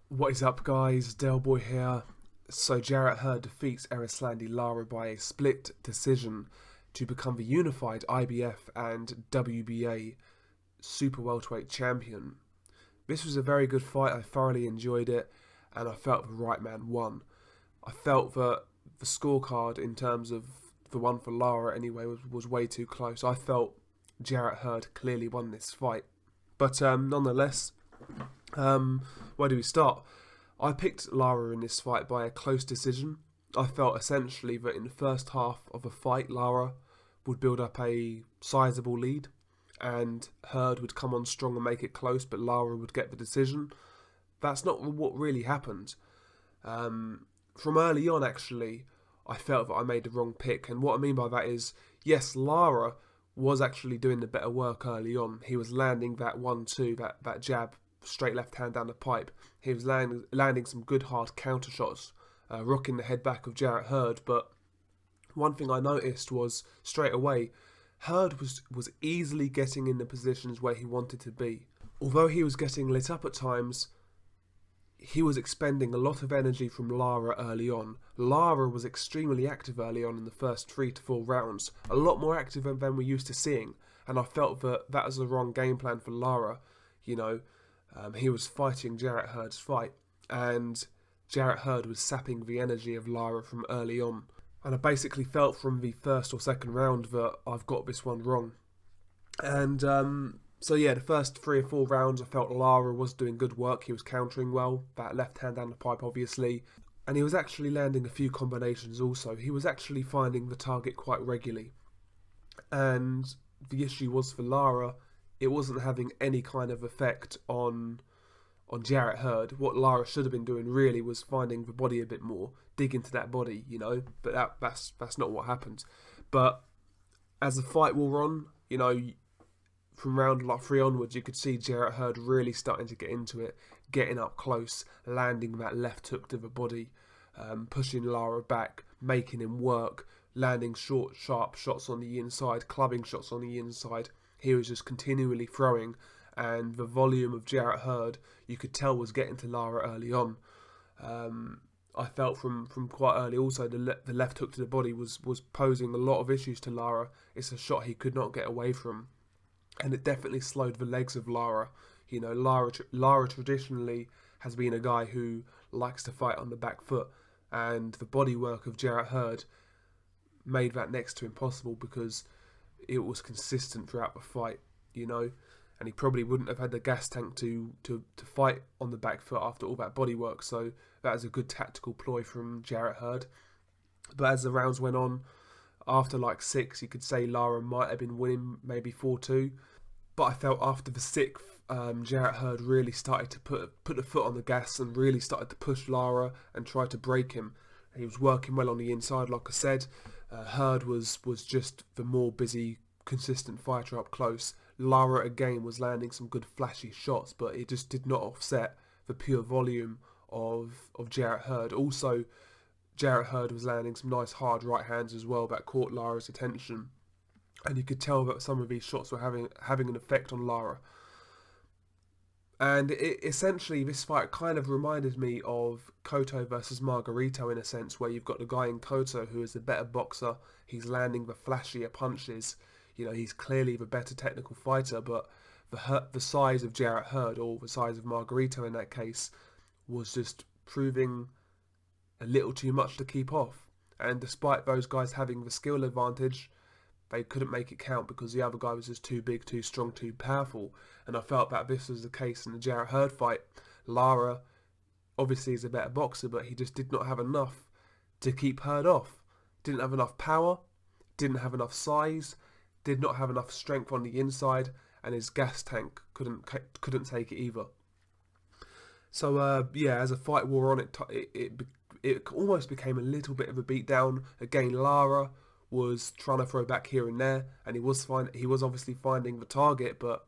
What is up, guys? Del Boy here. So Jarrett Hurd defeats Erislandy Lara by a split decision to become the unified IBF and WBA super welterweight champion. This was a very good fight. I thoroughly enjoyed it, and I felt the right man won. I felt that the scorecard in terms of the one for Lara anyway was way too close. I felt Jarrett Hurd clearly won this fight. But nonetheless, where do we start? I picked Lara in this fight by a close decision. I felt essentially that in the first half of a fight, Lara would build up a sizable lead and Hurd would come on strong and make it close, but Lara would get the decision. That's not what really happened. From early on, actually, I felt that I made the wrong pick. And what I mean by that is, yes, Lara was actually doing the better work early on. He was landing that 1-2, that jab, straight left hand down the pipe. He was landing some good hard counter shots, rocking the head back of Jarrett Hurd. But one thing I noticed was straight away, Hurd was easily getting in the positions where he wanted to be. Although he was getting lit up at times, he was expending a lot of energy from Lara early on. Lara was extremely active early on in the first 3 to 4 rounds, a lot more active than we're used to seeing, and I felt that was the wrong game plan for Lara. He was fighting Jarrett Hurd's fight, and Jarrett Hurd was sapping the energy of Lara from early on. And I basically felt from the first or second round that I've got this one wrong. And so yeah, the first 3 or 4 rounds I felt Lara was doing good work. He was countering well, that left hand down the pipe obviously. And he was actually landing a few combinations also. He was actually finding the target quite regularly. And the issue was for Lara, it wasn't having any kind of effect on Jarrett Hurd. What Lara should have been doing really was finding the body a bit more, dig into that body, but that's not what happened. But as the fight wore on, from round 3 onwards, you could see Jarrett Hurd really starting to get into it, getting up close, landing that left hook to the body, pushing Lara back, making him work, landing short, sharp shots on the inside, clubbing shots on the inside. He was just continually throwing, and the volume of Jarrett Hurd, you could tell, was getting to Lara early on. I felt from quite early also the left hook to the body was posing a lot of issues to Lara. It's a shot he could not get away from, and it definitely slowed the legs of Lara. Lara traditionally has been a guy who likes to fight on the back foot, and the bodywork of Jarrett Hurd made that next to impossible because it was consistent throughout the fight, and he probably wouldn't have had the gas tank to fight on the back foot after all that bodywork. So that is a good tactical ploy from Jarrett Hurd. But as the rounds went on, after like 6, you could say Lara might have been winning, maybe 4-2. But I felt after the 6th, Jarrett Hurd really started to put the foot on the gas and really started to push Lara and try to break him. He was working well on the inside, like I said. Hurd was just the more busy, consistent fighter up close. Lara again was landing some good flashy shots, but it just did not offset the pure volume of Jarrett Hurd. Also, Jarrett Hurd was landing some nice hard right hands as well that caught Lara's attention, and you could tell that some of these shots were having an effect on Lara. And essentially, this fight kind of reminded me of Cotto versus Margarito in a sense, where you've got the guy in Cotto who is the better boxer. He's landing the flashier punches. He's clearly the better technical fighter, but the size of Jarrett Hurd, or the size of Margarito in that case, was just proving a little too much to keep off. And despite those guys having the skill advantage, they couldn't make it count because the other guy was just too big, too strong, too powerful. And I felt that this was the case in the Jarrett Hurd fight. Lara obviously is a better boxer, but he just did not have enough to keep Hurd off. Didn't have enough power, didn't have enough size, did not have enough strength on the inside, and his gas tank couldn't take it either. So as the fight wore on, it almost became a little bit of a beatdown. Again, Lara was trying to throw back here and there, and he was obviously finding the target, but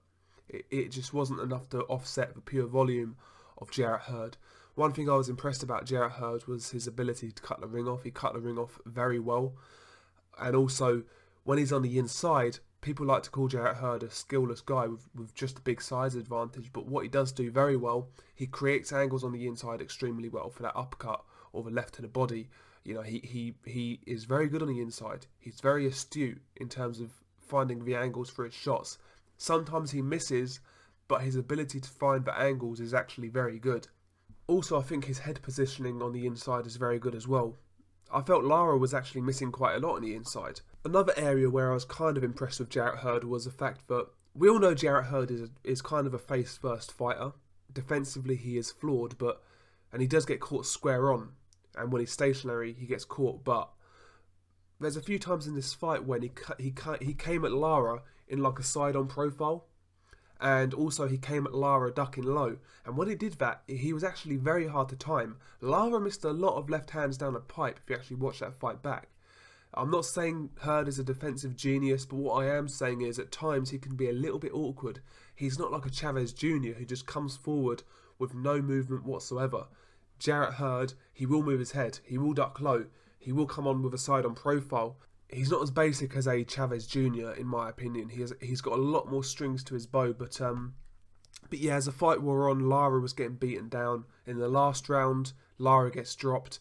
it just wasn't enough to offset the pure volume of Jarrett Hurd. One thing I was impressed about Jarrett Hurd was his ability to cut the ring off. He cut the ring off very well, and also when he's on the inside, People like to call Jarrett Hurd a skillless guy with just a big size advantage, but what he does do very well, he creates angles on the inside extremely well for that uppercut or the left to the body. You know, he is very good on the inside. He's very astute in terms of finding the angles for his shots. Sometimes he misses, but his ability to find the angles is actually very good. Also, I think his head positioning on the inside is very good as well. I felt Lara was actually missing quite a lot on the inside. Another area where I was kind of impressed with Jarrett Hurd was the fact that we all know Jarrett Hurd is kind of a face-first fighter. Defensively, he is flawed, and he does get caught square on. And when he's stationary, he gets caught. But there's a few times in this fight when he came at Lara in like a side-on profile. And also he came at Lara ducking low. And when he did that, he was actually very hard to time. Lara missed a lot of left hands down the pipe if you actually watch that fight back. I'm not saying Hurd is a defensive genius, but what I am saying is at times he can be a little bit awkward. He's not like a Chavez Jr. who just comes forward with no movement whatsoever. Jarrett Hurd, he will move his head, he will duck low, he will come on with a side-on profile. He's not as basic as a Chavez Jr. in my opinion. He's got a lot more strings to his bow, but yeah, as the fight wore on, Lara was getting beaten down. In the last round, Lara gets dropped.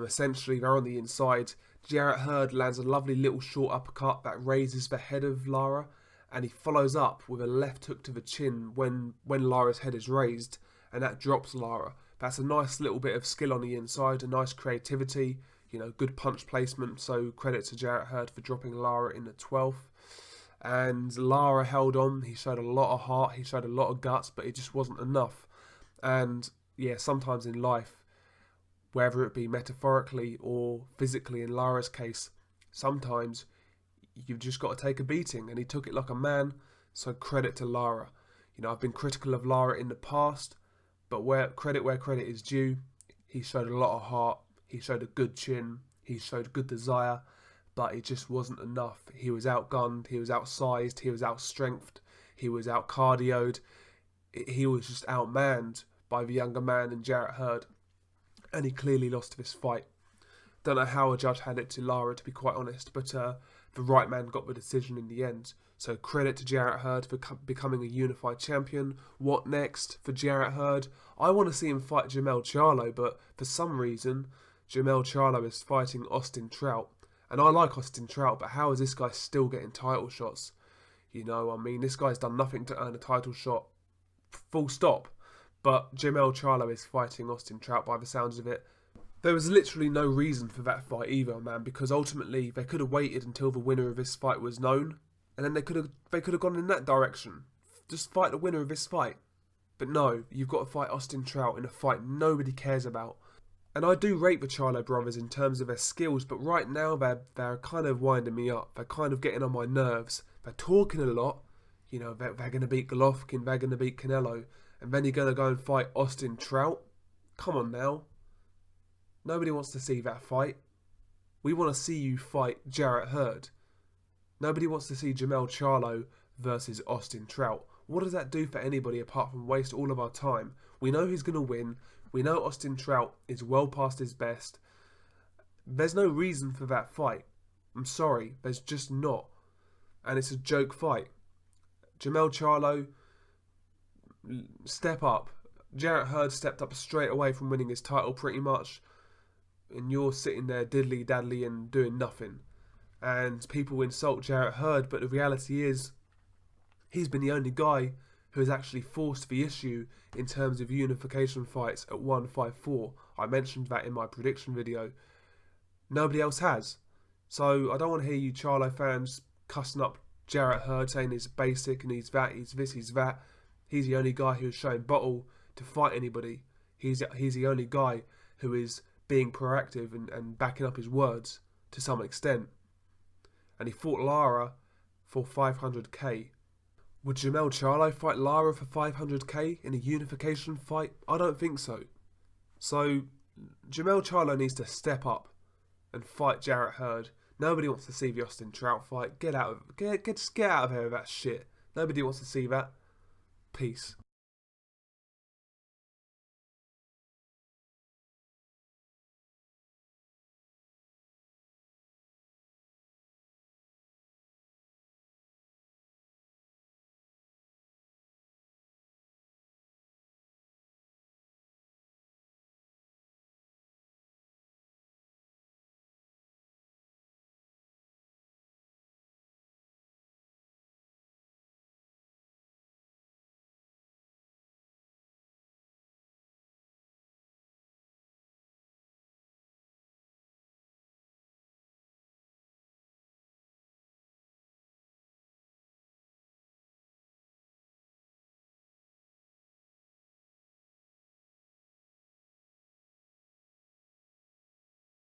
Essentially, they're on the inside. Jarrett Hurd lands a lovely little short uppercut that raises the head of Lara, and he follows up with a left hook to the chin when Lara's head is raised, and that drops Lara. That's a nice little bit of skill on the inside, a nice creativity, you know, good punch placement. So credit to Jarrett Hurd for dropping Lara in the 12th. And Lara held on. He showed a lot of heart. He showed a lot of guts, but it just wasn't enough. And yeah, sometimes in life, whether it be metaphorically or physically in Lara's case, sometimes you've just got to take a beating. And he took it like a man. So credit to Lara. You know, I've been critical of Lara in the past, but where credit is due, he showed a lot of heart. He showed a good chin. He showed good desire. But it just wasn't enough. He was outgunned. He was outsized. He was outstrengthed. He was outcardioed. He was just outmanned by the younger man in Jarrett Hurd. And he clearly lost this fight. Don't know how a judge had it to Lara, to be quite honest. But the right man got the decision in the end. So credit to Jarrett Hurd for becoming a unified champion. What next for Jarrett Hurd? I want to see him fight Jermell Charlo, but for some reason, Jermell Charlo is fighting Austin Trout. And I like Austin Trout, but how is this guy still getting title shots? You know, I mean, this guy's done nothing to earn a title shot. Full stop. But Jermell Charlo is fighting Austin Trout by the sounds of it. There was literally no reason for that fight either, man, because ultimately they could have waited until the winner of this fight was known. And then they could have gone in that direction. Just fight the winner of this fight. But no, you've got to fight Austin Trout in a fight nobody cares about. And I do rate the Charlo brothers in terms of their skills, but right now they're kind of winding me up. They're kind of getting on my nerves. They're talking a lot. You know, they're going to beat Golovkin, they're going to beat Canelo. And then you're going to go and fight Austin Trout? Come on now. Nobody wants to see that fight. We want to see you fight Jarrett Hurd. Nobody wants to see Jermell Charlo versus Austin Trout. What does that do for anybody apart from waste all of our time? We know who's going to win. We know Austin Trout is well past his best. There's no reason for that fight. I'm sorry, there's just not. And it's a joke fight. Jermell Charlo, step up. Jarrett Hurd stepped up straight away from winning his title pretty much. And you're sitting there diddly-daddly and doing nothing. And people insult Jarrett Hurd, but the reality is he's been the only guy who has actually forced the issue in terms of unification fights at 154. I mentioned that in my prediction video. Nobody else has. So I don't want to hear you Charlo fans cussing up Jarrett Hurd, saying he's basic and he's that, he's this, he's that. He's the only guy who's shown bottle to fight anybody. He's the only guy who is being proactive and backing up his words to some extent. And he fought Lara for 500k. Would Jermell Charlo fight Lara for 500k in a unification fight? I don't think so. So Jermell Charlo needs to step up and fight Jarrett Hurd. Nobody wants to see the Austin Trout fight. Get out of here with that shit. Nobody wants to see that. Peace.